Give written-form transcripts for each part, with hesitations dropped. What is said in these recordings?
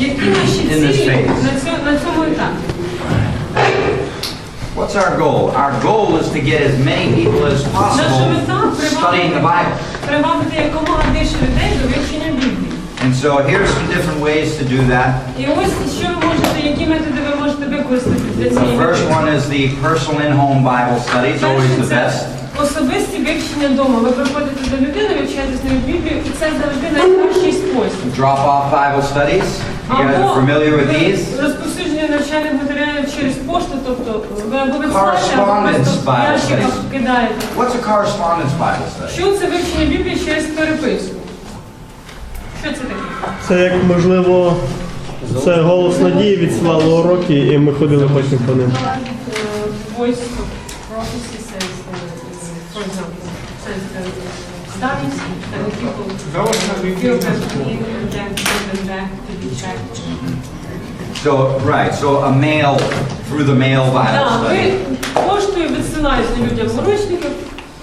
Які наші цілі на цьому етапі? What's our goal? Our goal is to get as many people as possible studying the Bible. Привабити якомога більше людей до вивчення Біблії. And so here's some different ways to do that. І ось що ви можете, які методи ви можете використати для цієї. The first one is the personal in-home Bible study. It's always the best. Особисті вивчення вдома. Ви приходите до людини, вивчаєте з нею Біблію, і це завжди найкращий спосіб. Drop-off Bible studies. You guys are familiar with these? Розповсюдження навчальних матеріалів через пошту, тобто ви або Correspondence Bible studies. кидаєте. What's a correspondence Bible study? Що це вивчення Біблії через переписку? Що це таке? Це як, можливо, це голос надії відсилало уроки, і ми ходили потім по ним. Voice of prophecy says, for example, says studies and people feel that and then send them back to be checked. So, right, so a mail, through the mail Bible Так, ви study. поштою відсилаєте людям урочники,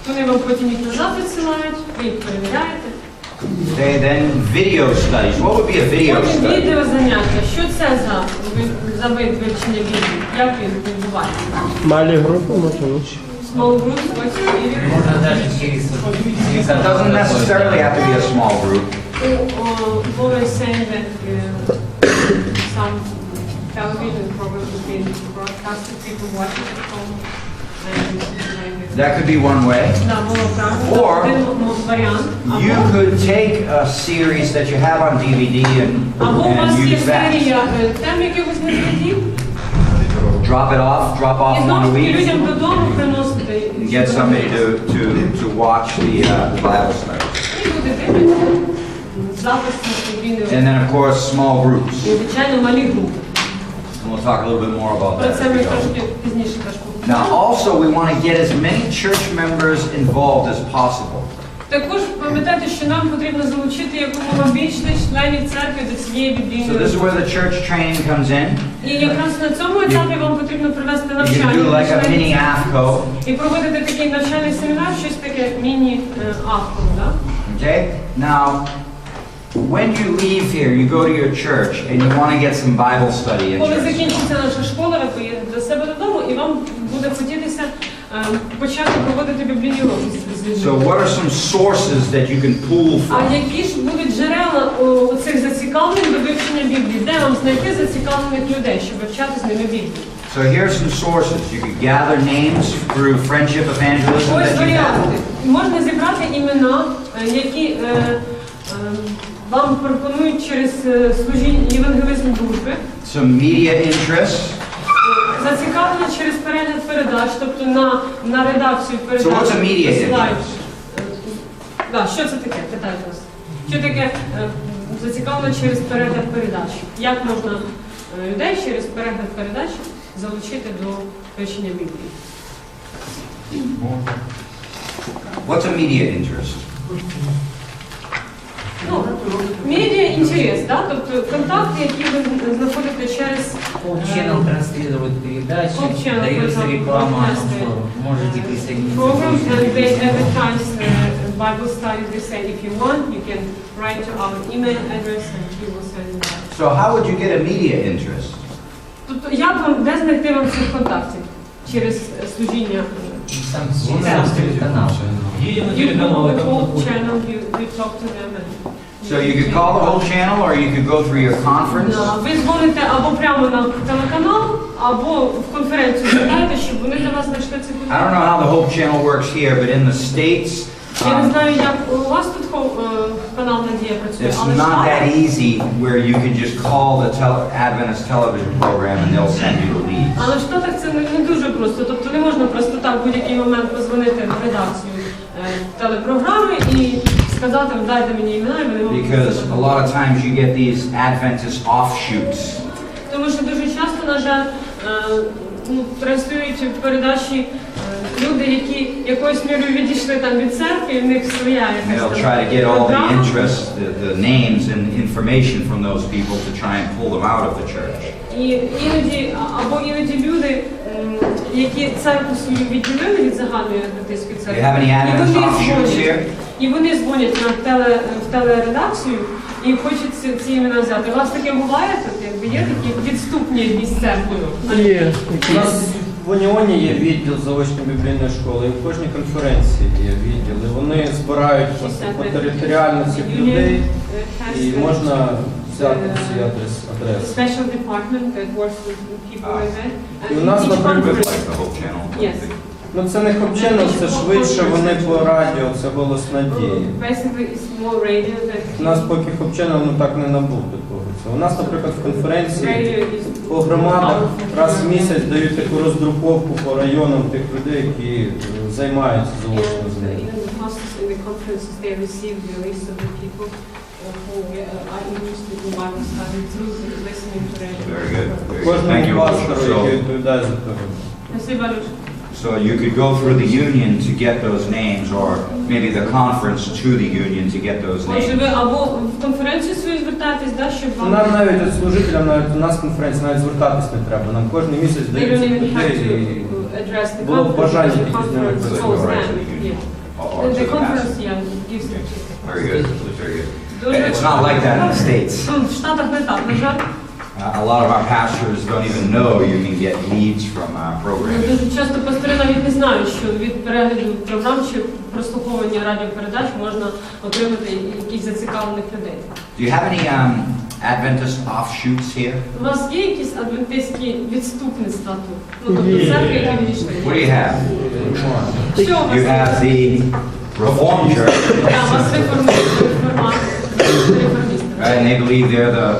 вони вам потім їх назад відсилають, ви їх перевіряєте. Okay, then video studies. What would be a video Потім study? відеозаняття. Що це за вид вивчення Біблії? Як він відбувається? Малі групи, можливо. Small groups, what's your video? Можно даже через It doesn't necessarily have to be a small group. Always saying that some television programs have been broadcasted, people watch it at home. That could be one way. Or you could take a series that you have on DVD and use that. Drop off one a week, and get somebody to watch the Bible study. And then, of course, small groups. And we'll talk a little bit more about that. Now, also, we want to get as many church members involved as possible. Також пам'ятайте, що нам потрібно залучити якомога більше членів церкви до цієї біблійної. So this is where the church training comes in. І якраз на цьому етапі вам потрібно провести навчання. You do like a mini AFCO. І проводити такий навчальний семінар, щось таке міні-авто, так? Okay? Now, when you leave here, you go to your church and you want to get some Bible study Коли interest. закінчиться наша школа, ви поїдете до себе додому, і вам буде хотітися почати проводити біблійні уроки з людьми. So what are some sources that you can pull А from? які ж будуть джерела цих зацікавлень до вивчення Біблії? Де вам знайти зацікавлених людей, щоб вивчати з ними Біблію? So here's some sources. You could gather names through friendship evangelism Ось that you варіанти. have. Можна зібрати імена, які вам пропонують через служіння євангелизм дружби. Some media interests. Зацікавлені через перегляд передач, тобто на редакцію передач. So what's a media interest? Що це таке? Питайте вас. Що таке зацікавлено через перегляд передач? Як можна людей через перегляд передач залучити до вивчення Біблії? What's a media interest? Медіа інтерес, да? Тобто контакти, які ви знаходите через Channel транслирует передачи, дается реклама, что можете присоединиться. programs, and they advertise Bible studies. They say if you want, you can write to our email address and we will send you that. So how would you get a media interest? Тобто як вам, де знайти вам цих контактів? Через служіння? Сам телеканал. You call the whole channel, you talk to them. So you could call the whole channel or you could go through your conference. Ви дзвоните або прямо на телеканал, або в конференцію звертаєте, щоб вони для вас знайшли цих людей. I don't know how the Hope Channel works here, but in the States, Я не знаю, як у вас тут канал Надія працює, it's але not that easy where you could just call the Adventist television program and they'll send you the leads. Але в Штатах це не дуже просто. Тобто не можна просто так в будь-який момент позвонити на редакцію телепрограми і сказати, дайте мені імена, і вони вам... Because a lot of times you get these Adventist offshoots. Тому що дуже часто, на жаль, транслюють передачі люди, які якоюсь мірою відійшли там від церкви, і в них своя якась They'll try to get all the interest, the names and information from those people to try and pull them out of the church. І іноді люди, які церкву свою відділили від загальної адвентистської церкви, Do you have any Adventist offshoots here? і вони дзвонять в телередакцію і хочуть ці імена взяти. У вас таке буває тут? Якби є такі відступні місця? Є. У нас в Уніоні є відділ заочної біблійної школи, і в кожній конференції є відділ. І вони збирають по територіально цих людей, і можна взяти ці адреси. Special department that works with people like that. І у нас, наприклад, Yes. ну це не хопчено, це швидше вони по радіо, це голос надії. Basically, it's more radio than У нас поки хопчено, ну так не набув такого. У нас, наприклад, в конференції по громадах раз в місяць дають таку роздруковку по районам тих людей, які займаються заочно з ними. In the conferences, they receive the list of the people who are interested in Bible study through listening to radio. Very good. Very good. Thank Кожному you. пастору, який So, відповідає за це. Спасибо, Люша. so you could go through the union to get those names, or maybe the conference to the union to get those Отже, ви names. або в конференцію свою звертаєтесь, да, щоб вам... Нам навіть от служителям, навіть у нас конференції навіть звертатись не треба. Нам кожен місяць They дають don't цих even have людей. to address the Було б conference, бажання because the тільки з ними conference працювати. calls Right, them. so you can- Yeah. Or The to the conference, pastor. yeah, gives them. Very good. Very good. Дуже It's not like that in the States. Ну, в Штатах не так, на жаль. A lot of our pastors don't even know you can get leads from our program. Дуже часто пастори навіть не знають, що від перегляду програм чи прослуховування радіопередач можна отримати якісь зацікавлених людей. Do you have any Adventist offshoots here? У вас є якісь адвентистські відступництва тут? Ну, тобто Є. церкви, які відійшли? What do you have? Що у вас You have the Reformed Church, Так, у вас реформісти. right? And they believe they're the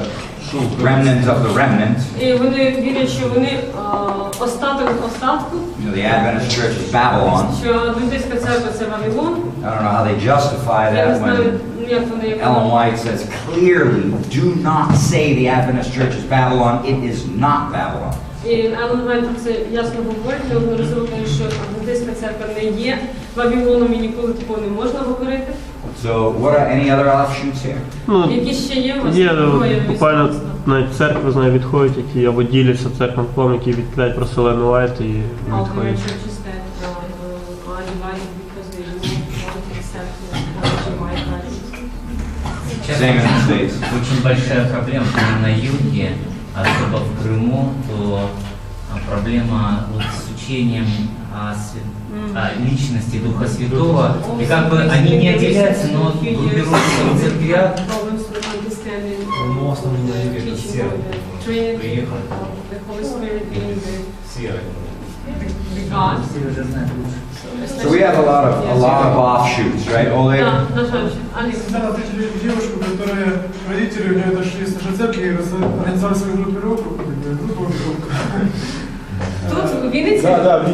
remnant of the remnant. І вони вірять, що вони остаток остатку, You know, the Adventist Church is Babylon. що адвентистська церква – це Вавилон. I don't know how they justify Я не that знаю, when як вони... Ellen White says clearly, do not say the Adventist Church is Babylon. It is not Babylon. І Елен Вайт це ясно говорить, неодноразово каже, що адвентистська церква не є Вавилоном і ніколи такого не можна говорити. So, what are any other offshoots here? Ну, Які ще є у вас? є Троє буквально відступництва? навіть церкви з нею відходять, які або діляться церквам плом, які відкидають про Елену Вайт і All the відходять. churches that are divided because they don't want to accept the White values. Сейчас Same in the States. очень большая проблема на юге, особо в Крыму, то проблема вот с учением о личности Духа Святого. И как бы они не отделяются, но группируются в церквях. Problems with understanding Ну, основные the языки это teaching серый. of the Trinity, Приехал. of the Holy Spirit being Серый. the God. So we have a lot of offshoots, right? Ole? Да, на жаль, Алекс. Да, встретили девушку, которая, родители у нее дошли из нашей церкви и организовали свою группировку. Тут, в Вінниці? Да.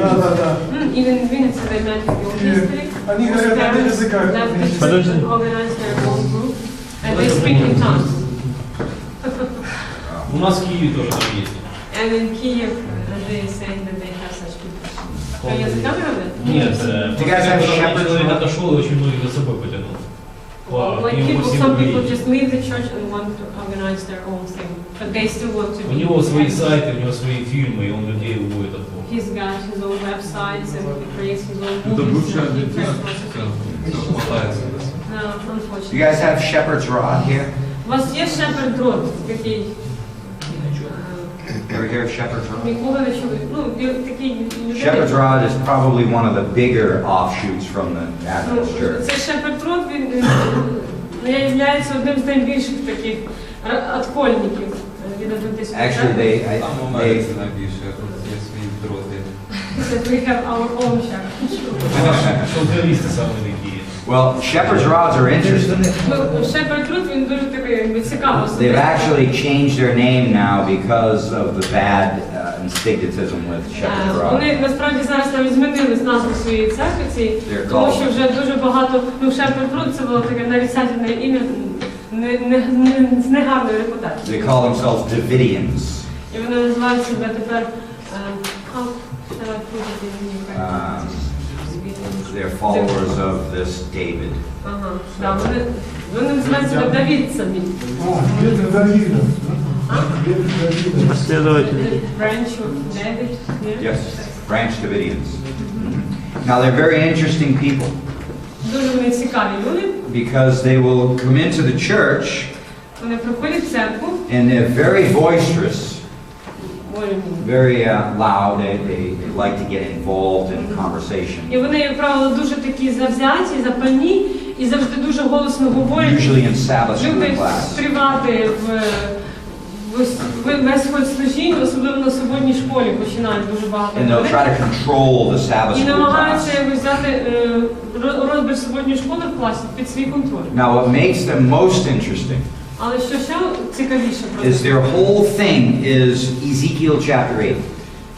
І він в Вінниці займається history. Они говорят на двух языках. Подожди. Organize their own group. And they speak in tongues. У нас в Киеве тоже там есть. And in Kiev, they are saying that they have such people. Что, языками говорят? Нет, You guys have просто shepherds человек around? отошел и очень многих за собой потянул. Like Ему people, все some people выглядит. just leave the church and want to organize their own thing. But they still want to У be. него свои сайты, у него свои фильмы, и он людей уводит от Бога. He's got his own websites and he creates his own Это movies. бывший and he адвентист. tries to- Хватается. No, You unfortunately. guys have shepherd's rod here? У вас є Shepherd Rod, такий, Ever hear of shepherd's rod? ніколи не чули, ну, такий людей. Shepherd's rod is probably one of the bigger offshoots from the Adventist Church. Це Shepherd Rod, він є одним з найбільших таких откольників від адвентистської Actually, церкви. Там у they Америці найбільше, тут є свої дроти. That we have our own shepherd. Шелковисты самые такие. well, shepherd's rods are interesting. Ну, Shepherd Rod, він дуже такий, якби, цікавий. They've actually changed their name now because of the bad instinctism with shepherd's rod. Вони насправді зараз навіть змінили назву своєї церкви, тому що вже дуже багато, ну, Shepherd Rod це було таке нарицательне ім'я з негарною репутацією. They call themselves Davidians. І вони називають себе тепер, how shall I put it in Ukraine? They're followers of this David. Ага, да, вони називають себе Давід самі. Это Давида. Последователі. Branch of David. yeah? Yes, branch Davidians. Now they're very interesting people Дуже вони цікаві люди, because they will come into the church Вони приходять в церкву. And they're very boisterous. Very loud. They like to get involved in conversation. І вони, як правило, дуже такі завзяті, запальні і завжди дуже голосно говорять. Usually in Sabbath school Люблять class. співати весь ход служінь, особливо на суботній школі починають дуже багато. And they'll try to control the Sabbath І school намагаються class. якось взяти розбір суботньої школи в класі під свій контроль. Now, what makes them most interesting Але що ще цікавіше про is це? their whole thing is Ezekiel chapter 8.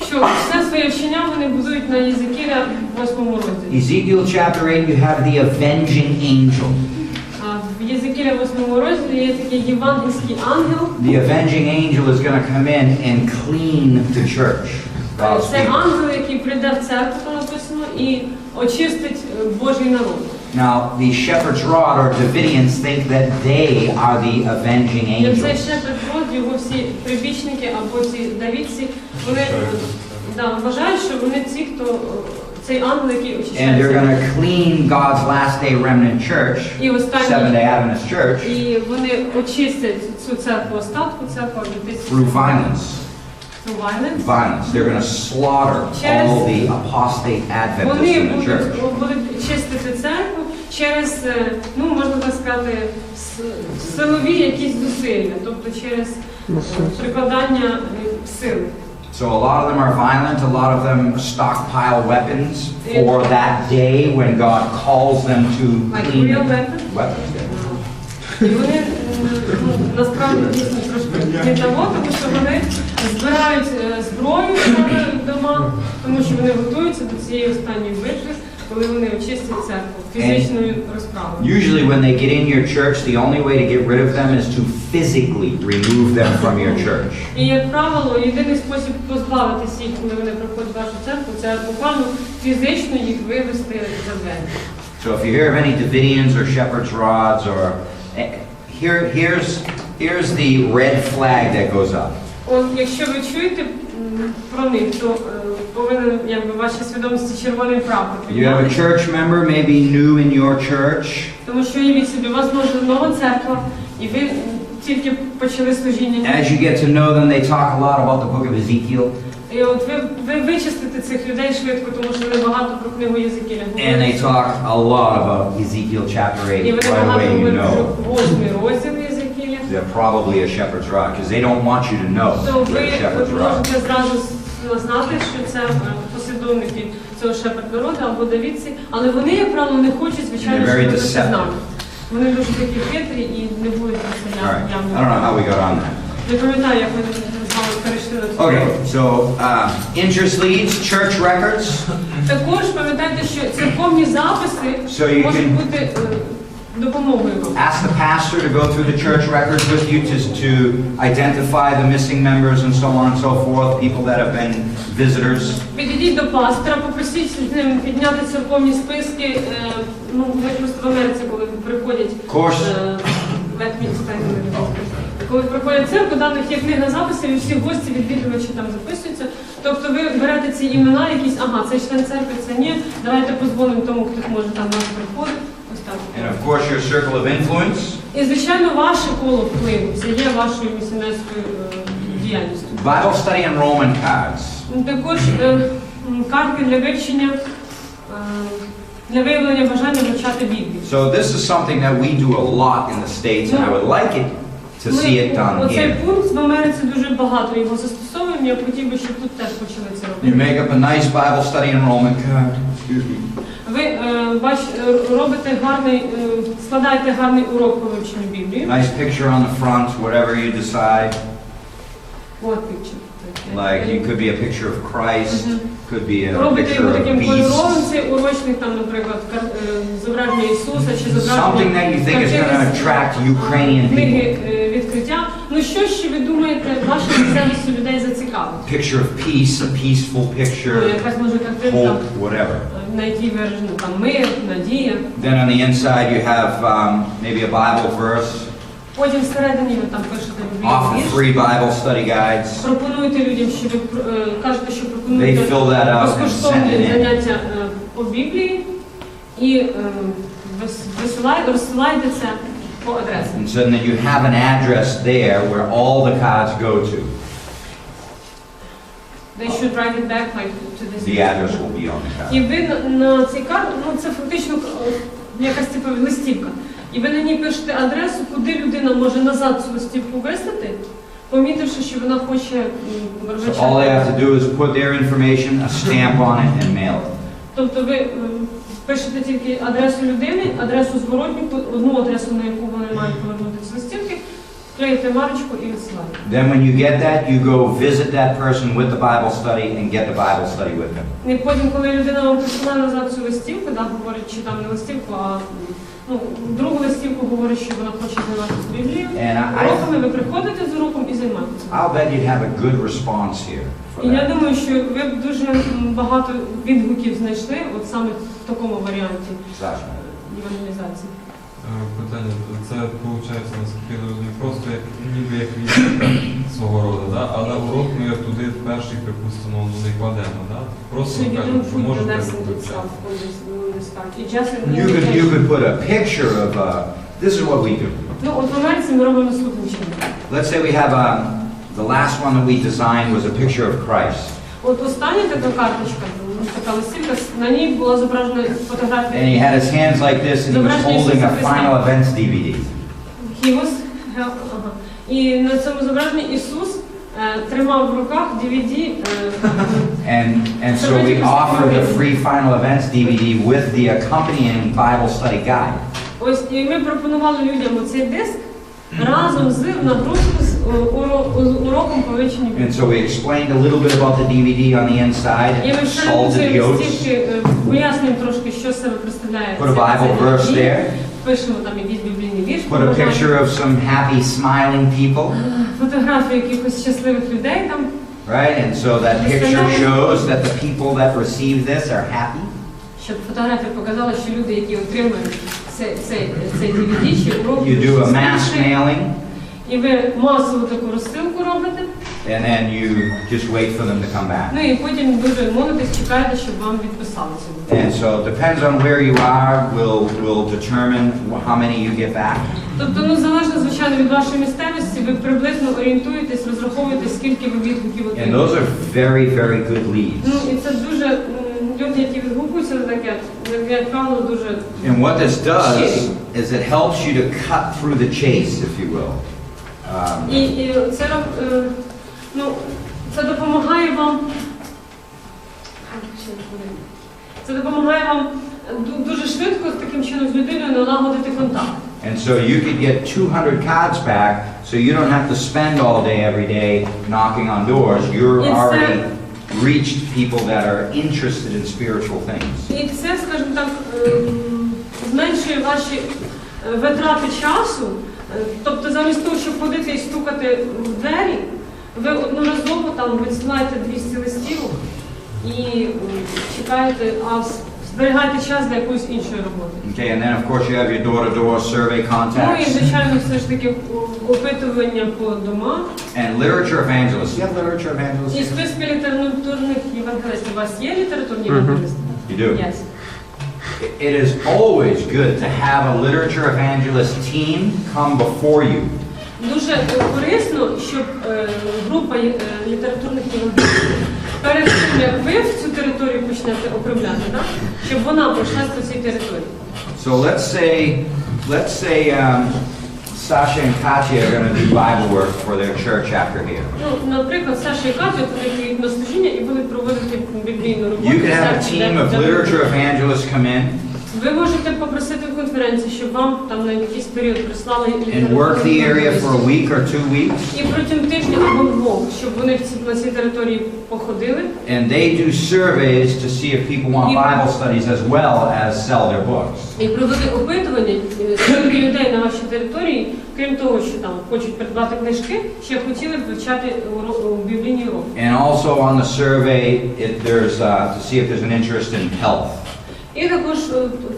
Що все своє вчення вони будують на Єзекіля 8 розділі. Ezekiel chapter 8, you have the avenging angel. В Єзекіля 8 розділі є такий євангельський ангел. The avenging angel is going to come in and clean the church. God's Це people. ангел, який прийде в церкву, там написано, і очистить Божий народ. Now, the shepherd's rod or Davidians think that they are the avenging І цей angels. шепот род, його всі прибічники або ці давідці, вони вважають, що вони ті, хто цей ангел, який And очищає they're going церкву. to clean God's last day remnant church, І останні- Seventh-day Adventist church, І вони очистять цю церкву, остатку церкву від through violence. Violence. They're going to slaughter all the apostate Adventists Вони in the church. будуть чистити церкву через, ну можна так сказати, силові якісь зусилля, тобто через прикладання сил. So a lot of them are violent, a lot of them stockpile weapons for that day when God calls them to Like clean real weapons. І вони насправді дійсно трошки не того, тому що вони збирають зброю в себе вдома, тому що вони готуються до цієї останньої битви, коли вони очистять церкву фізичною розправою. Usually when they get in your church, the only way to get rid of them is to physically remove them from your church. І, як правило, єдиний спосіб позбавитися їх, коли вони приходять в вашу церкву, це буквально фізично їх вивести за двері. So if you hear of any Davidians or shepherd's rods or here's the red flag that goes up. От, якщо ви чуєте про них, то повинен, якби, в вашій свідомості червоний прапор You have a підняти. church member, maybe new in your church. Тому що уявіть собі, у вас може нова церква, і ви тільки почали служіння. As you get to know them, they talk a lot about the book of Ezekiel. І от ви вичистите цих людей швидко, тому що вони багато про книгу Єзекіля And they говорять. talk a lot about Ezekiel chapter 8. І вони Right багато away you говорять know про 8 розділ Єзекіля. they're probably a shepherd's rod because they don't want you to know То they're ви a shepherd's rod. можете зразу знати, що це послідовники цього шепард народу або давідці, але вони, як правило, не хочуть, звичайно, They're very щоб ви це deceptive. знали. Вони дуже такі хитрі і не будуть це All right. I don't know явно. how we got on that. Не пам'ятаю, як ми з вами перейшли на це. Okay, so interest leads, church records. Також пам'ятайте, що церковні записи So you можуть can- бути допомогою вам. Ask the pastor to go through the church records with you to identify the missing members and so on and so forth, people that have been visitors. Підійдіть до пастора, попросіть з ним підняти церковні списки. Ну, ми просто в Америці, коли приходять коли приходять в церкву, даних є книга записів, і всі гості, відвідувачі там записуються. Тобто ви берете ці імена, якісь, ага, це член церкви, це ні, давайте позвонимо тому, хто може там нас приходити. Ось так. And of course your circle of influence. І, звичайно, ваше коло впливу, це є вашою місіонерською діяльністю. Bible study enrollment cards. Також картки для вивчення, для виявлення бажання вивчати Біблію. So this is something that we do a lot in the States, and I would like it to see it done Оцей here. пункт в Америці дуже багато його застосовуємо, я хотів би, щоб тут теж почали це You робити. make up a nice Bible study enrollment card. Excuse me. Ви робите гарний, складаєте гарний урок по вивченню Біблії. Nice picture on the front, whatever you decide. What picture? Like it could be a picture of Christ, could be a Робите picture його of таким кольоровим, beasts. цей урочник, там, наприклад, зображення Ісуса чи Something зображення that you think is going to attract Ukrainian книги people. відкриття. Ну що ж ви думаєте, ваша місцевість людей зацікавить? Picture of peace, a peaceful picture, Якась може картинка, hope, whatever. на якій виражено там мир, надія. Then on the inside you have maybe a Bible verse. Потім всередині ви там пишете Offer біблійний вірш. free Bible study guides. Пропонуєте людям, що ви кажете, що They пропонуєте fill that out and send безкоштовні it in. заняття по Біблії і розсилаєте це. по адресам. And so then you have an address there where all the cards go to. They should write it back like to this. The address will be on the card. І ви на цій карті, ну це фактично якась типу листівка. І ви на ній пишете адресу, куди людина може назад цю листівку вислати, помітивши, що вона хоче So all they have to do is put their information, a stamp on it, and mail it. Тобто ви пишете тільки адресу людини, адресу зворотню, одну адресу, на яку вони мають повернути ці листівки, клеїте марочку і відсилаєте. Then when you get that, you go visit that person with the Bible study and get the Bible study with them. І потім, коли людина вам присилає назад цю листівку, говорить, чи там не листівку, а другу листівку говорить, що вона хоче займатися Біблією, уроками ви приходите з уроком і займаєтеся. I'll bet you'd have a good response here. І я думаю, що ви б дуже багато відгуків знайшли от саме в такому варіанті евангелізації. Питання, це виходить, наскільки я розумію, просто ніби як візитка свого роду, да? Але урок ми туди перший, припустимо, не кладемо, да? Просто кажемо, що можете робити. You could put a picture of, this is what we do. Ну, от в Америці ми робимо наступним чином. Let's say we have, the last one that we designed was a picture of Christ. От остання така карточка, така листівка, на ній була зображена фотографія. And he had his hands like this and he was holding a Final Events DVD. І на цьому зображенні Ісус тримав в руках DVD. And so we offer the free Final Events DVD with the accompanying Bible study guide. Ось і ми пропонували людям оцей диск разом з нагрузкою з уроком по вивченню Біблії. And so we explained a little bit about the DVD on the inside, salted oats. Пояснюємо трошки, що себе представляє. Put a Bible verse there. Пишемо там якийсь біблійний вірш. Put a picture of some happy, smiling people. Фотографію якихось щасливих людей там. Right, and so that picture shows that the people that receive this are happy. Щоб фотографія показала, що люди, які отримують цей DVD, чи урок, You do a mass mailing. І ви масову таку розсилку робите. And then you just wait for them to come back. Ну і потім дуже молитесь, чекаєте, щоб вам відписалося. And so it depends on where you are, will determine how many you get back. Тобто, ну залежно, звичайно, від вашої місцевості, ви приблизно орієнтуєтесь, розраховуєте, скільки ви відгуків And those отримуєте. are very, very good leads. Ну і це дуже, люди, які відгукуються на таке, як правило, дуже... And what this does is it helps you to cut through the chase, if you will. І це допомагає вам. Це допомагає вам дуже швидко таким чином з людиною налагодити контакт. And so you could get 200 cards back, so you don't have to spend all day every day knocking on doors. You're already reached people that are interested in spiritual things. І це, скажімо так, зменшує ваші витрати часу. Тобто замість того, щоб ходити і стукати в двері, ви одноразово там відсилаєте 200 листівок і чекаєте, а зберігаєте час для якоїсь іншої роботи. Okay, and then of course you have your door-to-door survey contacts. Ну і звичайно все ж таки опитування по домах. And literature evangelists. You have literature evangelists? І списки літературних євангелистів. У вас є літературні євангелисти? You do? Yes. It is always good to have a literature evangelist team come before you. Дуже корисно, щоб група літературних євангелистів перед тим, як ви в цю територію почнете управляти, так? Щоб вона пройшлась по цій території. So let's say Sasha and Katya are going to do Bible work for their church after here. Ну, наприклад, Саша і Катя приїдуть на служіння і будуть проводити біблійну роботу. You could have a team of literature evangelists come in. Ви можете попросити в конференції, щоб вам там на якийсь період прислали And work the area for a week or 2 weeks. І протягом тижня або двох, щоб вони на цій території походили. And they do surveys to see if people want Bible studies as well as sell their books. І проводити опитування, скільки людей на вашій території, крім того, що там хочуть придбати книжки, ще хотіли б вивчати біблійні уроки. And also on the survey, there's to see if there's an interest in health. І також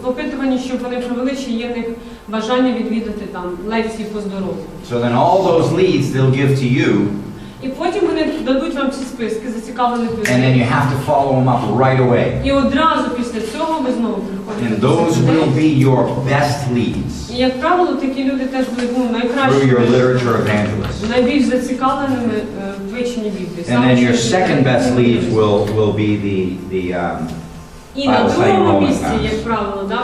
в опитуванні, щоб вони провели, чи є в них бажання відвідати там лекції по здоров'ю. So then all those leads they'll give to you. І потім вони дадуть вам ці списки зацікавлених людей. And then you have to follow them up right away. І одразу після цього ви знову приходите. And those will be your best leads І, як правило, такі люди теж будуть through your найкращими, literature evangelists. найбільш зацікавленими в вивченні Біблії. And then your second best leads will be the І на другому місці, як правило, да,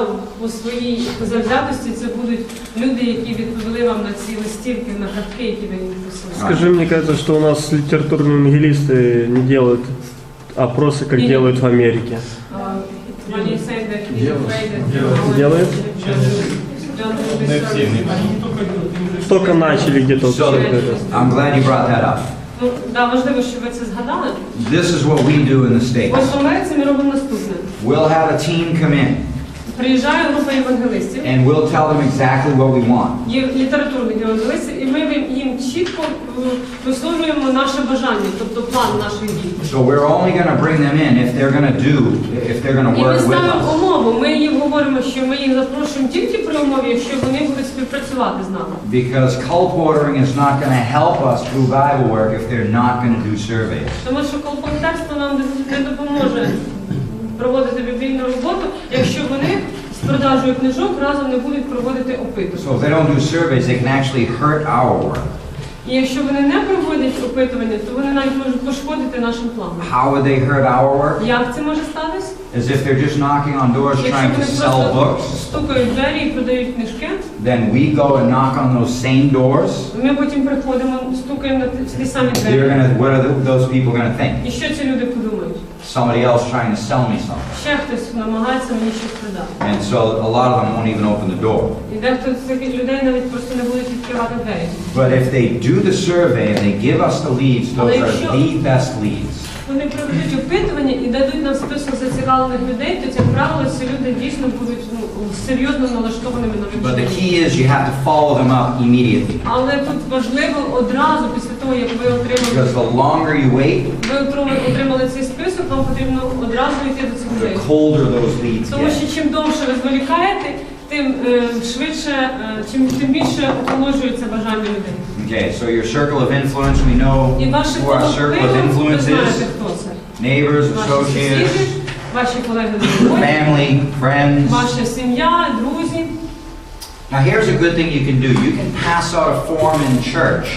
у своїй завзятості це будуть люди, які відповіли вам на ці листівки, на картки, які ви їм писали. Скажи, мне кажется, что у нас литературные евангелисты не делают опросы, как делают в Америке. Делают? Не всі. Только начали где-то. So, I'm glad you brought that up. Ну, да, важливо, щоб ви це згадали. This is what we do in the States. Ось в Америці ми робимо наступне. We'll have a team come in Приїжджає група євангелистів, and we'll tell them exactly what we want. є літературних євангелистів, і ми їм чітко висловлюємо наше бажання, тобто план нашої дії. So we're only going to bring them in if they're going to І ми work with ставимо us. умову, ми їм говоримо, що ми їх запрошуємо тільки при умові, якщо вони будуть співпрацювати з нами. Because cult ordering is not going to help us through Bible work if they're not going to do surveys. Тому що колпактерство нам не допоможе проводити біблійну роботу, якщо вони з продажею книжок разом не будуть проводити опитування. So if they don't do surveys, they can actually hurt our work. І якщо вони не проводять опитування, то вони навіть можуть пошкодити нашим планам. How would they hurt our work? Як це може статись? As if they're just knocking on doors Якщо trying to вони sell просто books. стукають в двері і продають книжки, Then we go and knock on those same doors. ми потім приходимо, стукаємо на ті самі They're двері. what are those people going to think? І що ці люди подумають? Somebody else trying to sell me something. Ще хтось намагається мені щось продати. And so a lot of them won't even open the door. І дехто з таких людей навіть просто не будуть відкривати двері. But if they do the survey and they give us the leads, those are the best leads. Вони проведуть опитування і дадуть нам список зацікавлених людей, то, як правило, ці люди дійсно будуть серйозно налаштованими на But the вивчення. key is you have to follow them up immediately. Але тут важливо одразу, після того, як ви Because the отримали, longer you wait, отримали цей список, вам потрібно одразу йти до цих the людей. colder those leads Тому що get. чим довше ви зволікаєте, тим швидше, тим більше охолоджується бажання людей. Okay, so your circle of influence, we know І ваше who our коло circle of впливу, ви influence знаєте, is. хто це. Neighbors, Ваші associates, сусіди, ваші колеги з роботи, family, friends. ваша сім'я, друзі. Now here's a good thing you can do. You can pass out a form in church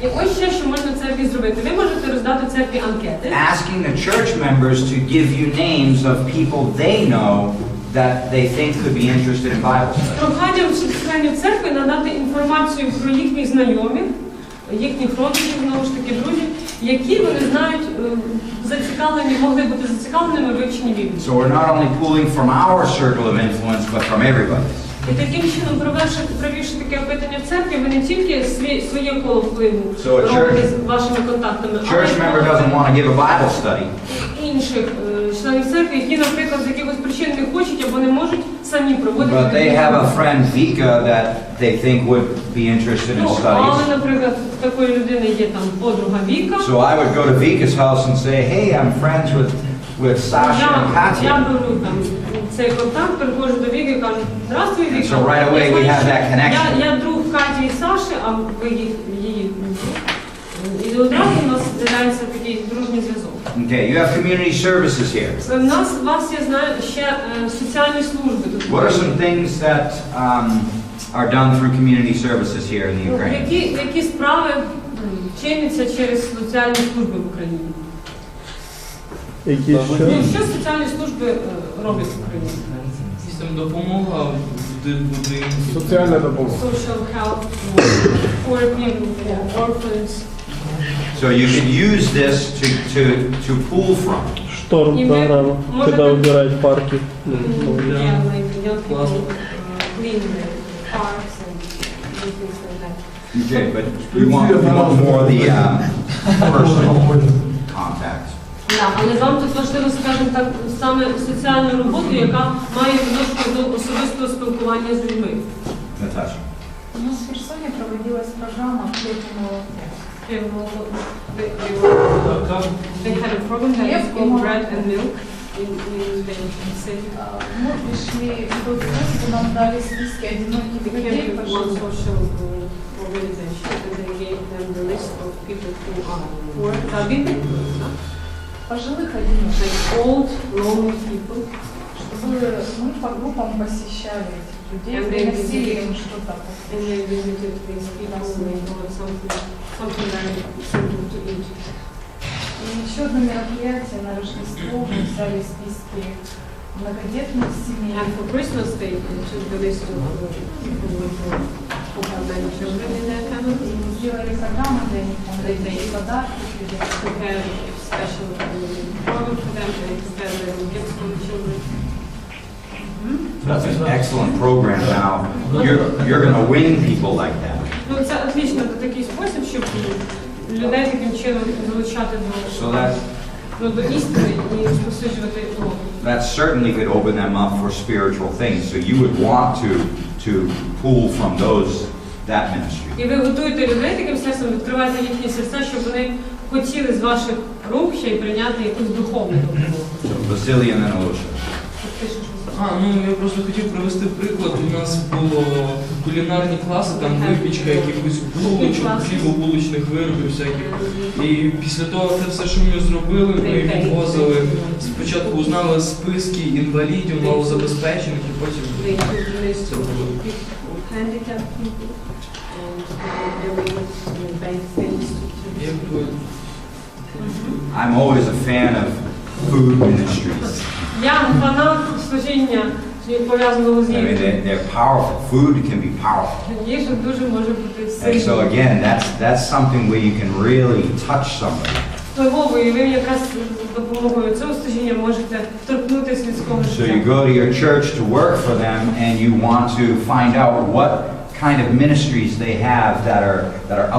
І ось ще, що можна в церкві зробити. Ви можете роздати в церкві анкети, asking the church members to give you names of people they know that they think could be interested in Bible з study. проханням членів церкви надати інформацію про їхніх знайомих, їхніх родичів, знову ж таки, друзів, які вони знають, зацікавлені, могли бути зацікавленими в вивченні Біблії. So we're not only pulling from our circle of influence, but from everybody. І таким чином, провівши таке опитання в церкві, ви не тільки своє коло впливу So a робите з вашими контактами, Church member doesn't want to give a Bible study. і інших членів церкви, які, наприклад, з якихось причин не хочуть або не можуть самі проводити. But they have a friend Vika that they think would be interested in Ну, studies. але, наприклад, в такої людини є там подруга Віка. So I would go to Vika's house and say, hey, I'm friends with Sasha and Я Katya. беру там цей контакт, приходжу до Віки і кажу, здравствуй, Віка. So right away we have that connection. Я друг Каті і Саші, а ви її друг. І одразу у нас з'являється такий дружній зв'язок. Okay, you have community services here. У вас є, знаю, ще соціальні служби тут. What are some things that are done through community services here in the Ukraine? Які справи чиняться через соціальні служби в Україні? Які що? Що соціальні служби роблять в Україні? Допомога в будинку. Соціальна допомога. Social help, poor people, orphans. So you can use this to pull from. Шторм программа, когда убирают парки. Yeah, like young people clean the parks and do things like that. Okay, but we want more of the personal contact. Да, але вам тут важливо, скажімо так, саме соціальну роботу, яка має відношення до особистого спілкування з людьми. Natasha. У нас в Херсоне проводилась программа «Хлеб и молоко». They had a program that is called Bread and Milk. Мы пришли в тот церковь, нам дали списки одиноких людей, пожилых. Пожилых одиноких. Чтобы мы по группам посещали этих людей, приносили им что-то покушать. И еще одно мероприятие на Рождество, мы взяли списки многодетных семей. And for Christmas Day, we took the list of people who have many children in their family. И мы сделали программу для них, мы дали подарки. Prepared a special program for them and prepared little gifts for the children. That's an excellent program now. You're going to win people like that. Ну, це отлично, це такий спосіб, щоб людей таким чином залучати до істини і розповсюджувати його. That certainly could open them up for spiritual things. So you would want to pull from that ministry. І ви готуєте людей таким серцем, відкриваєте їхні серця, щоб вони хотіли з ваших рук ще й прийняти якусь духовну допомогу. Василій and then Олеша. Я просто хотів привести приклад. У нас було кулінарні класи, там випічка якихось булочок, хлібобулочних виробів всяких. І після того це все, що ми зробили, ми відвозили. Спочатку узнали списки інвалідів, малозабезпечених, і потім це було. I'm always a fan of food ministries. Я фанат служіння, пов'язаного з I mean, їжею. they're powerful. Food can be powerful. Їжа дуже може бути And сильною. so again, that's something where you can really touch somebody. Впливовою, ви якраз з допомогою цього служіння можете торкнутися людського So you життя. go to your church to work for them, and you want to find out what kind of ministries they have that are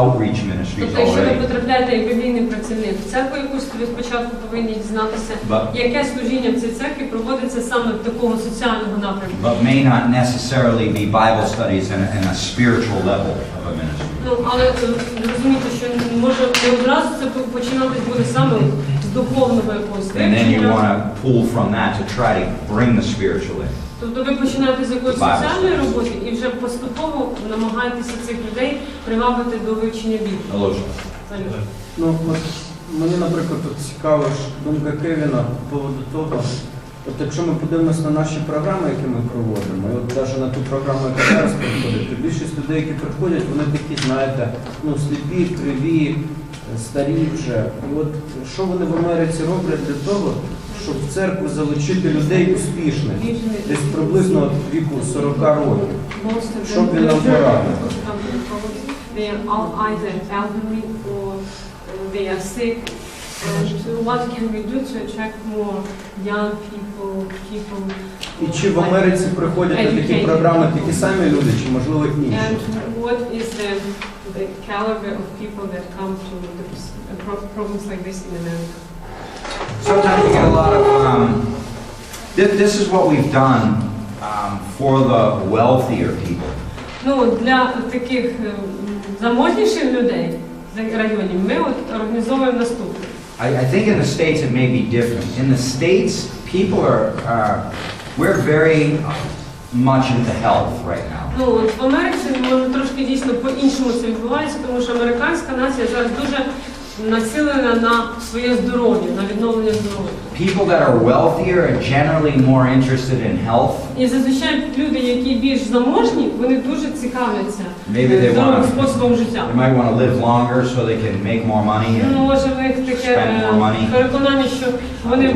outreach ministries Тобто, якщо ви already. потрапляєте як біблійний працівник в церкву якусь, ви спочатку повинні дізнатися, яке служіння в цій церкві проводиться саме в такого соціального напрямку. But may not necessarily be Bible studies in a spiritual level of a ministry. Ну, але розумієте, що може не одразу це починати буде саме з духовного якогось And then you want вивчення. to pull from that to try to bring the spiritual in. Тобто ви починаєте з якоїсь соціальної роботи і вже поступово намагаєтеся цих людей привабити до вивчення Біблії. Олеша. Ну, от мені, наприклад, тут цікава ж думка Кевіна по поводу того, от якщо ми подивимося на наші програми, які ми проводимо, і от навіть на ту програму, яка зараз проходить, то більшість людей, які приходять, вони такі, знаєте, сліпі, криві, старі вже. І от що вони в Америці роблять для того, щоб в церкву залучити людей успішних, десь приблизно віку 40 років. Щоб він нам порадив? They are all either elderly or they are sick. And what can we do to attract more young people? І чи в Америці приходять на такі програми такі самі люди, чи можливо інші? And what is the caliber of people that come to the programs like this in America? Sometimes you get a lot of, this is what we've done for the wealthier people. Ну, для таких заможніших людей з районів ми от організовуємо наступне. I think in the States it may be different. In the States, people we're very much into health right now. Ну, от в Америці, може, трошки дійсно по-іншому це відбувається, тому що американська нація зараз дуже націлена на своє здоров'я, на відновлення здоров'я. People that are wealthier are generally more interested in health. І зазвичай люди, які більш заможні, вони дуже цікавляться здоровим способом життя. They might want to live longer so they can make more money and Може, в них таке переконання, що вони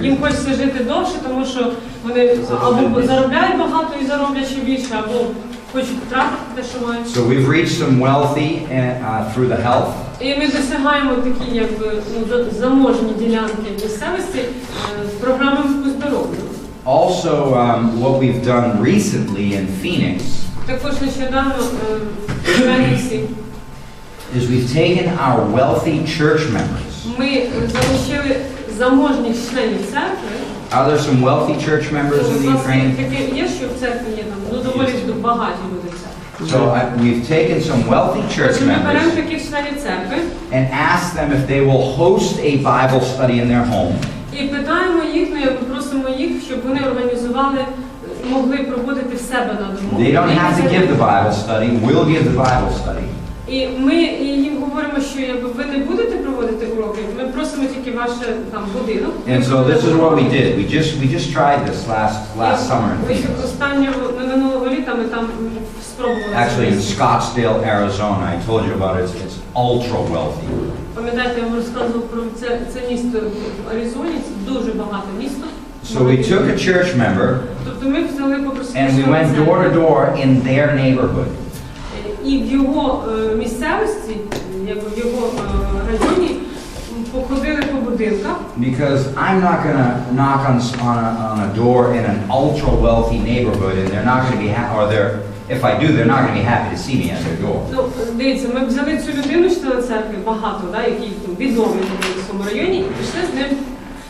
їм хочеться жити довше, тому що вони або заробляють багато і зароблять ще більше, або хочуть втратити те, що мають. So we've reached some wealthy through the health. І ми досягаємо такі, якби, заможні ділянки місцевості з програмами по здоров'ю. Also, what we've done recently in Phoenix Також нещодавно в Феніксі is we've taken our wealthy church members. ми залучили заможних членів церкви. Are there some wealthy church members in the Ukraine? Таке є, що в церкві є там, доволі багаті люди в церкві. So we've taken some wealthy church Ми беремо members таких членів церкви and asked them if they will host a Bible study in their home. і питаємо їх, сусідів, щоб вони організували, могли проводити в себе на дому. They don't have to give the Bible study. We'll give the Bible study. І ми їм говоримо, що якби ви не будете проводити уроки, ми просимо тільки ваш там будинок. And so this is what we did. We just tried this last summer. Минулого літа ми там спробували. Actually, in Scottsdale, Arizona, I told you about it. It's ultra wealthy. Пам'ятаєте, я вам розказував про це місто в Аризоні, це дуже багато місто. So we took a church member Тобто ми взяли and we went door to door in their neighborhood. І в його місцевості, якби в його районі, походили по будинках. Because I'm not going to knock on a door in an ultra wealthy neighborhood, and they're not going to be or they're if I do, they're not going to be happy to see me at their door. Ну, дивіться, ми взяли цю людину, члена церкви, багато, да, які відомі в цьому районі, і пішли з ним.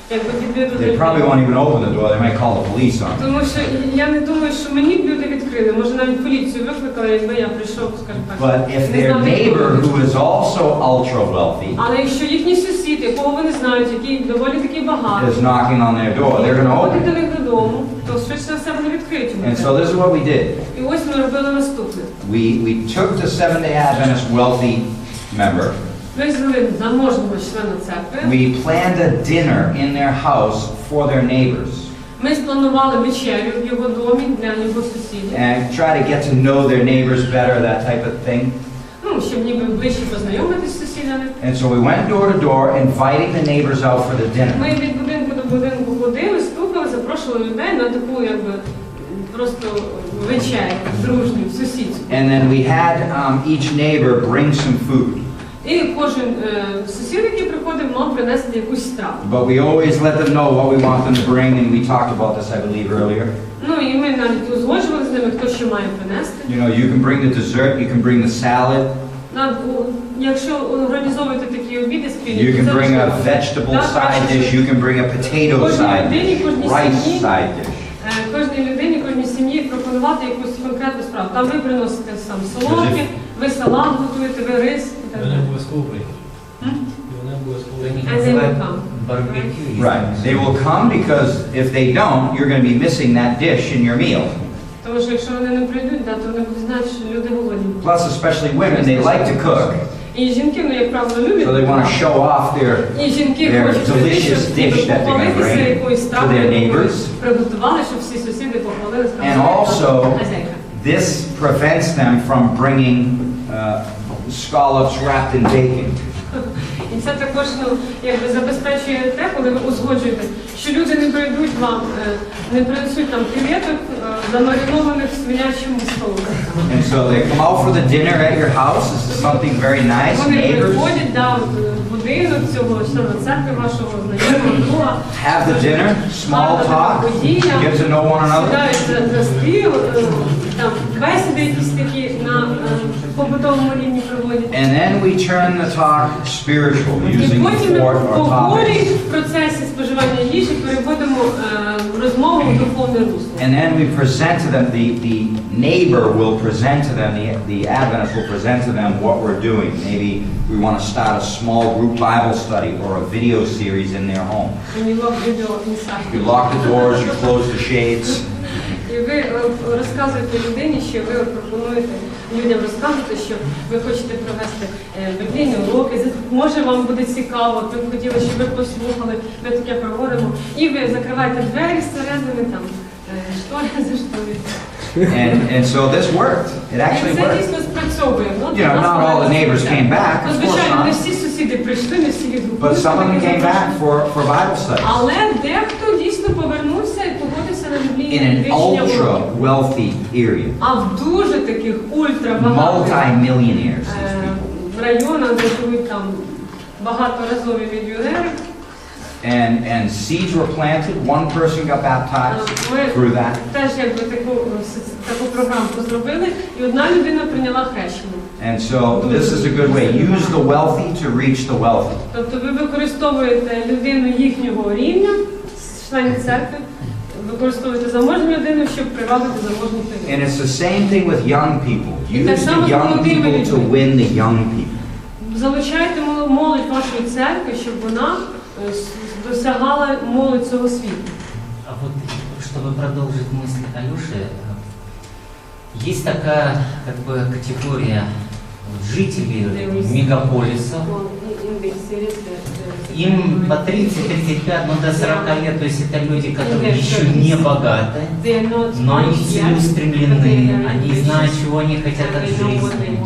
They probably won't even open the door. They might call the police on. Тому що я не думаю, що мені б люди відкрили. Може навіть поліцію викликали, якби я прийшов, скажімо так. But if their neighbor, who is also ultra wealthy, але якщо їхній сусід, якого вони знають, який доволі таки багатий, is knocking on their door, they're going to open до них додому, то швидше за все вони відкриють. And so this is what we did. І ось ми робили наступне. We took the Seventh-day Adventist wealthy member. Ми взяли заможного члена церкви. We planned a dinner in their house for their neighbors. Ми спланували вечерю в його домі для його сусідів. And try to get to know their neighbors better, that type of thing. Ну, щоб ніби ближче познайомитись з сусідами. And so we went door to door, inviting the neighbors out for the dinner. Ми від будинку до будинку ходили, стукали, запрошували людей на таку, якби, просто вечерю, дружню, сусідську. And then we had each neighbor bring some food. І кожен сусід, який приходив, мав принести якусь страву. But we always let them know what we want them to bring, and we talked about this, I believe, earlier. Ну, і ми навіть узгоджували з ними, хто що має принести. You know, you can bring the dessert, you can bring the salad. Якщо організовуєте такі обіди спільні, you can bring a vegetable side dish, you can bring a potato side dish, rice side dish. Кожній людині, кожній сім'ї пропонувати якусь конкретну справу. Там ви приносите сам солодкі, ви салат готуєте, ви рис і так далі. Вони обов'язково прийдуть. Вони обов'язково. Right. They will come because if they don't, you're going to be missing that dish in your meal. Тому що якщо вони не прийдуть, то вони будуть знати, що люди голодні. Plus, especially women, they like to cook. І жінки, ну, як правило, люблять. So they want to show off their delicious dish that they're going to bring to their neighbors. Приготували, щоб всі сусіди похвалили, And also, this prevents them from bringing scallops wrapped in bacon. І це також, ну, якби забезпечує те, коли ви узгоджуєте, що люди не прийдуть вам, не принесуть там креветок, замаринованих в свинячому столу. And so they come out for the dinner at your house. This is something very nice. Вони Neighbors приходять, да, в будинок цього члена церкви вашого знайомого друга. have the dinner, small talk, get to know one another. Сідають за стіл, там бесіди якісь такі на побутовому рівні проводять. And then we turn the talk spiritual, І using потім ми sport or поговорі topics. в процесі споживання їжі переводимо розмову в духовне русло. And then we present to them, the neighbor will present to them, the Adventist will present to them what we're doing. Maybe we want to start a small group Bible study or a video series in their home. You lock the doors, you close the shades. І ви розказуєте людині, що ви пропонуєте людям розказувати, що ви хочете провести біблійні уроки, може вам буде цікаво, ви б хотіли, щоб ви послухали, ми таке проводимо, і ви закриваєте двері зсередини, там, штори за штори. And so this worked. It actually І це worked. дійсно спрацьовує. You know, not all the neighbors came back, of course Звичайно, не not. всі сусіди прийшли, не всі But some of them came back for Bible studies. Але дехто дійсно повернувся і погодився на біблійне In an вивчення ultra уроків. wealthy area. А в дуже таких ультрабагатих Multi-millionaires. районах, де живуть там багаторазові мільйонери. And seeds were planted. One person got baptized through that. Теж якби таку програмку зробили, і одна людина прийняла хрещення. And so this is a good way. Use the wealthy to reach the wealthy. Тобто ви використовуєте людину їхнього рівня, членів церкви, використовуєте заможну людину, щоб привабити заможних людей. And it's the same thing with young people. Use the young people to win the young people. Залучайте молодь вашої церкви, щоб вона досягала молодь цього світу. А вот, чтобы продолжить мысль Алёши, есть такая как бы категория жителей мегаполисов. Им по 30-35, ну до 40 лет, то есть это люди, которые еще не богаты, но они целеустремлены, они знают, чего они хотят от жизни.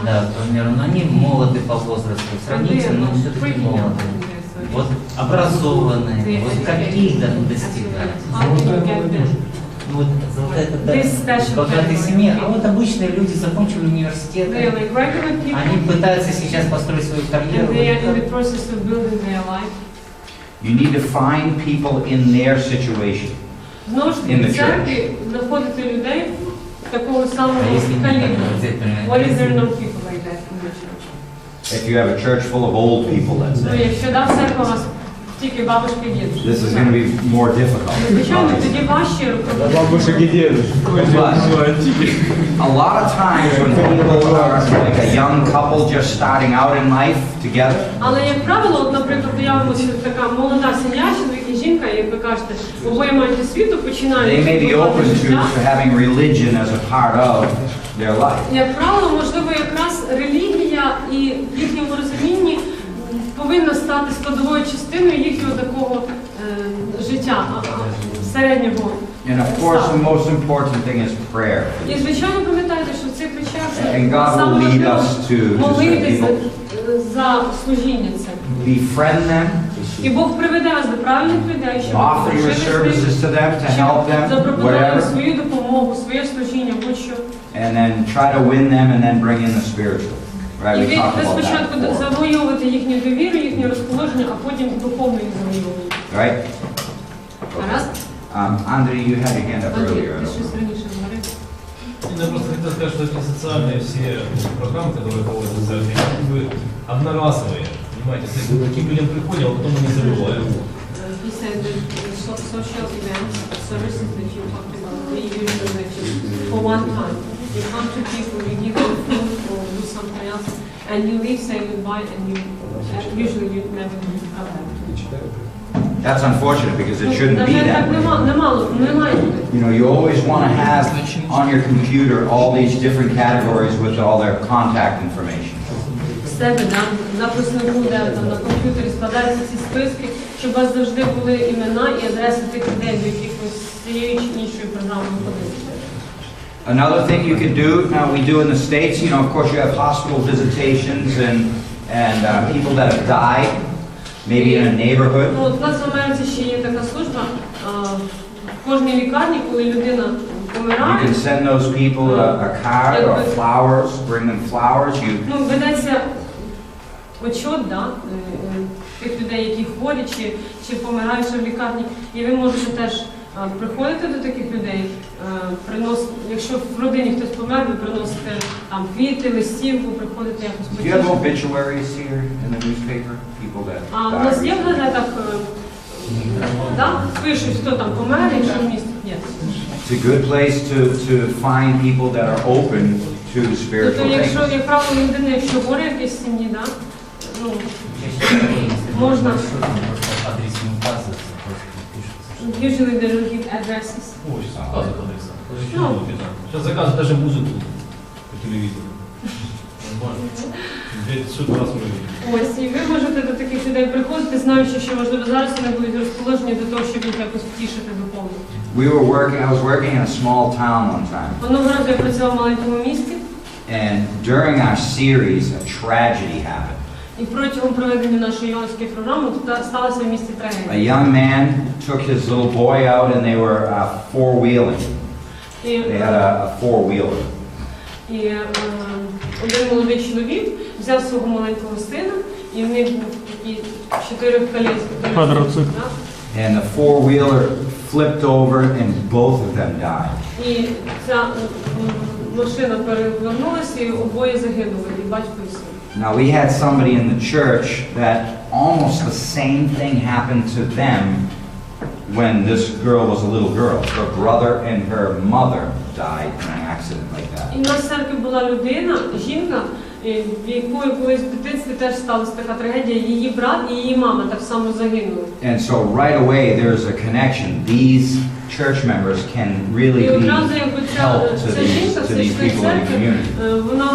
Да, к примеру, но они молоды по возрасту, сравнительно, но все-таки молоды. Вот образованные, вот какие-то достигают. Вот золотая богатая семья, а вот обычные люди закончили университет, они пытаются сейчас построить свою карьеру. You need to find people in their situation. In the church. If you have a church full of old people, let's say, this is going to be more difficult. But a lot of times when people are like a young couple just starting out in life together, Але як правило, от, наприклад, уявимо, що така молода сім'я, чоловік і жінка, як ви кажете, обоє мають освіту, починають they may be open життя. to having religion as a part of their life. Як правило, можливо, якраз релігія і в їхньому розумінні повинна стати складовою частиною їхнього такого життя, середнього. And of course, the most important thing is prayer. І, звичайно, пам'ятайте, що в цих речах And God will lead us to молитися за служіння це. Befriend them, І Бог приведе вас до правильних людей, щоб offer your services to them to help them, запропонувати whatever, свою допомогу, своє служіння, будь-що. and then try to win them and then bring in the spiritual. Right? І We ви talked about спочатку that before. завоювати їхню довіру, їхнє розположення, а потім духовно їх завоювати. Right? Гаразд? Andrei, you had your hand up Андрій, earlier. ти щось раніше говорив? Я просто хотел сказать, что эти социальные все программы, которые проводят социальные, как бы одноразовые. Понимаете, то есть мы к таким людям приходим, а потом мы не забываем. He said that the social events, services that you talked about, they usually just for one time. You come to people, you give them food or do something else, and you leave, say goodbye, and you usually you never come back. That's unfortunate because it shouldn't be that way. You know, you always want to have on your computer all these different categories with all their contact information. Записано буде на комп'ютері, складаються ці списки, щоб у вас завжди були імена і адреси тих людей, до яких ви з цією чи іншою програмою ходите. Another thing you could do, now we do in the States, you know, of course you have hospital visitations and people that have died, maybe in a neighborhood. Ну, от у нас в Америці ще є така служба, в кожній лікарні, коли людина You помирає, can send those people a card or flowers, bring them flowers. ну, ведеться отчет, да, тих людей, які хворі чи помирають ще в лікарні, і ви можете теж приходити до таких людей, якщо в родині хтось помер, ви приносите там квіти, листівку, приходите якось Do you have почути. obituaries here in the newspaper? People that А у нас є в газетах, да, пишуть, хто там помер, і що місце є. It's a good place to find people that are open to spiritual Тобто, якщо, things. як правило, людина, якщо горе якесь в сім'ї, да, ну, можна. Usually they don't give addresses. Ой, сейчас заказывают адреса. Ну. Сейчас заказывают даже музыку по телевизору. Нормально. 500 раз мы видим. Ось, і ви можете до таких людей приходити, знаючи, що, можливо, зараз вони будуть розположені до того, щоб їх якось втішити духовно. I was working in a small town one time. Одного разу я працював в маленькому місті, And during our series, a tragedy happened. і протягом проведення нашої йонської програми сталася в місті A трагедія. young man took his little boy out and they were four-wheeling. They had a four-wheeler. І один молодий чоловік взяв свого маленького сина, і в них був такий чотирьохколісний Квадроцикл. And the four-wheeler flipped over and both of them died. І ця машина перевернулася, і обоє загинули, і батько і син. Now we had somebody in the church that almost the same thing happened to them when this girl was a little girl. Her brother and her mother died in an accident like that. І в нас в церкві була людина, жінка, в якої колись в дитинстві теж сталася така трагедія. Її брат і її мама так само загинули. And so right away there's a connection. These church members can really І be одразу, як help ця жінка, to ця these член people in the церкви, community. вона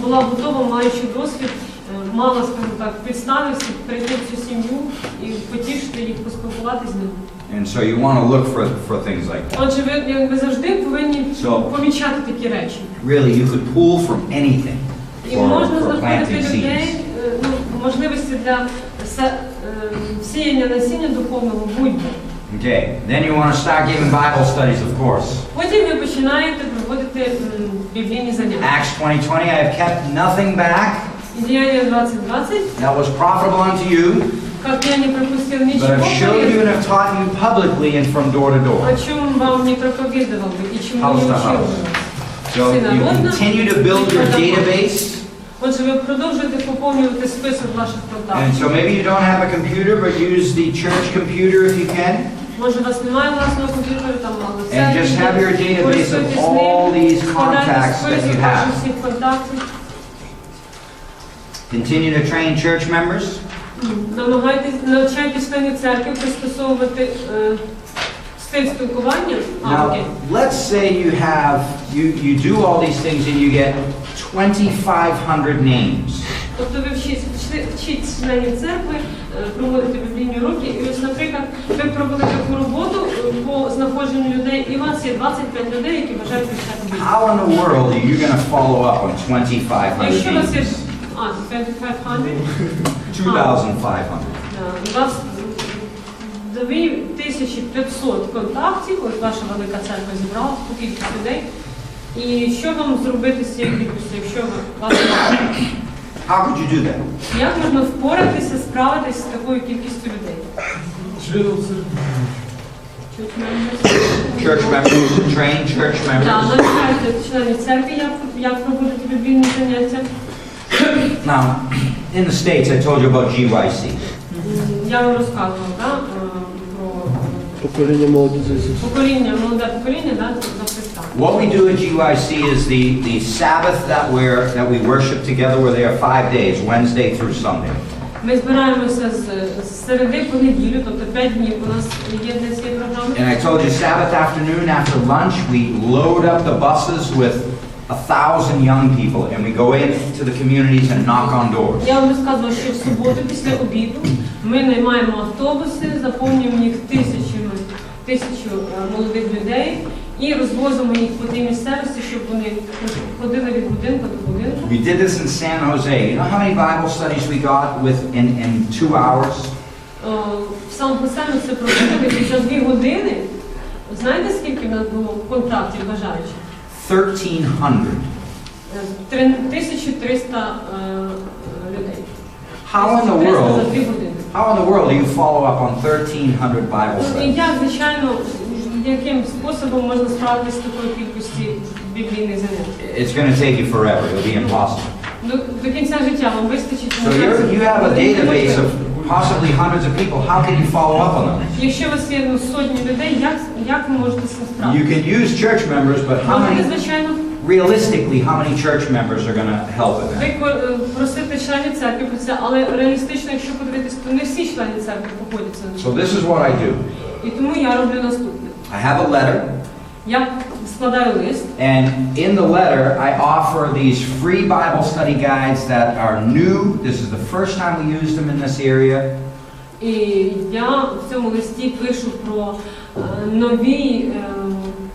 була готова, маючи досвід, мала, скажімо так, підстави прийти в цю сім'ю і потішити їх, поспілкуватися з ними. And so you want to look for things like that. Отже, ви завжди повинні помічати такі речі. Really, you could pull from anything І можна for знаходити planting людей, seeds. можливості для сіяння насіння духовного будь-де. Okay, then you want to start giving Bible studies, of course. Потім ви починаєте проводити біблійні заняття. Acts 20:20, I have kept nothing back Діяння 20:20. that was profitable unto you, Как я не пропустил but ничего, have showed you and have taught you publicly and from door to door. о чем вам не проповедовал бы и чему House не to учил house. бы. So you continue to build your database. Отже, ви продовжуєте поповнювати список ваших And контактів. so maybe you don't have a computer, but use the church computer if you can. Може, у вас немає власного комп'ютера, там мало And just have your database of all these contacts that you have. всіх контактів. Continue to train church members. Навчайтесь членів церкви пристосовувати стиль спілкування. Now, let's say you do all these things and you get 2,500 names. Тобто ви вчіть членів церкви, проводите біблійні уроки, і ось, наприклад, ви провели таку роботу по знаходженню людей, і у вас є 25 людей, які бажають вивчати Біблію. How in the world are you going to follow up on 2,500 Якщо у вас є, names? 2500? 2,500. У вас 2500 контактів, ось ваша велика церква зібрала по кількість людей. І що вам зробити з цією кількістю, якщо вас немає? How could you do that? Як можна впоратися, справитися з такою кількістю людей? Church members, train church Так, members. навчайте членів церкви, як проводити біблійні заняття. Now, in the States, I told you about GYC. Я вам розказував, так, про Покоління молоді покоління, молоде покоління, так, за Христа. What we do at GYC is the Sabbath that we worship together. We're there 5 days, Wednesday through Sunday. Ми збираємося з середи по неділю, тобто 5 днів у нас є для цієї програми. And I told you Sabbath afternoon after lunch, we load up the buses with 1,000 young people and we go into the communities and knock on doors. Я вам розказувала, що в суботу після обіду ми наймаємо автобуси, заповнюємо їх тисячу молодих людей і розвозимо їх по тій місцевості, щоб вони ходили від будинку до будинку. We did this in San Jose. You know how many Bible studies we got in 2 hours? В Сан-Хосе ми це проводили, і за 2 години, знаєте, скільки в нас було контактів бажаючих? 1,300. 1300 людей. How in the 1300 world? за 2 години. How in the world do you follow up on 1,300 Bible І studies? як, звичайно, яким способом можна справитися з такою кількості біблійних занять? It's going to take you forever. It'll be impossible. До кінця життя вам вистачить. So you have a database of possibly hundreds of people. How can you follow up on them? Якщо у вас є сотні людей, як ви можете з цим You справитися? can use church members, but how Можете, many, звичайно, realistically, how many church members are going to help with that? ви просите членів церкви про це, але реалістично, якщо подивитися, то не всі члени церкви походять це. So this is what I do. І тому я роблю наступне. I have a letter, Я складаю лист, and in the letter I offer these free Bible study guides that are new. This is the first time we used them in this area. і я в цьому листі пишу про нові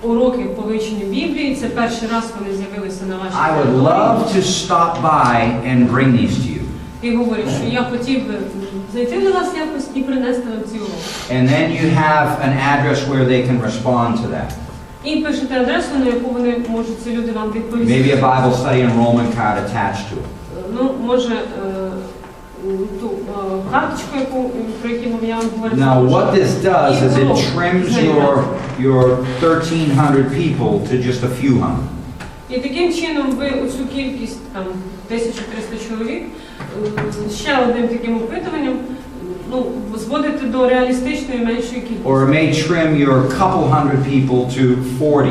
уроки по вивченню Біблії. Це перший раз вони з'явилися на вашій I would love to stop by and bring these to you. І говорю, що я хотів би зайти до вас якось і принести вам ці уроки. And then you have an address where they can respond to that. І пишете адресу, на яку вони можуть, ці люди вам відповісти. Maybe a Bible study enrollment card attached to it. Ну, може, ту карточку, про яку я вам говорю. Now what this does is it trims your 1,300 people to just a few hundred. І таким чином ви оцю кількість, там, 1300 чоловік, ще одним таким опитуванням, ну, зводите до реалістичної меншої кількості. Or it may trim your couple hundred people to 40.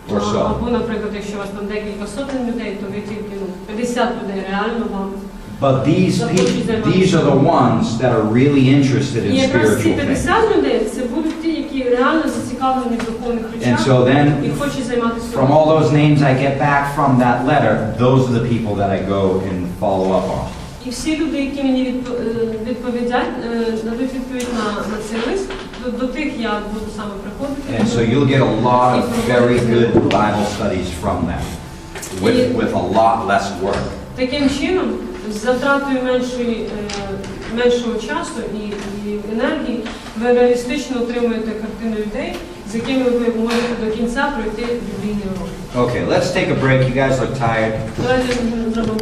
or so. Або, наприклад, якщо у вас там декілька сотень людей, то ви тільки 50 людей реально вам. But these are the ones that are really interested І in якраз ці spiritual things. 50 людей, це будуть ті, які реально зацікавлені в духовних And речах so then, і хочуть займатися. from all those names I get back from that letter, those are the people that I go and follow up on. І всі люди, які мені дадуть відповідь на цей лист, до тих я буду саме приходити. And so you'll get a lot of very good Bible studies from them, with a lot less work. Таким чином, з затратою меншого часу і енергії, ви реалістично отримуєте картину людей, з якими ви можете до кінця пройти біблійний урок. Okay, let's take a break. You guys look tired. Давайте зробимо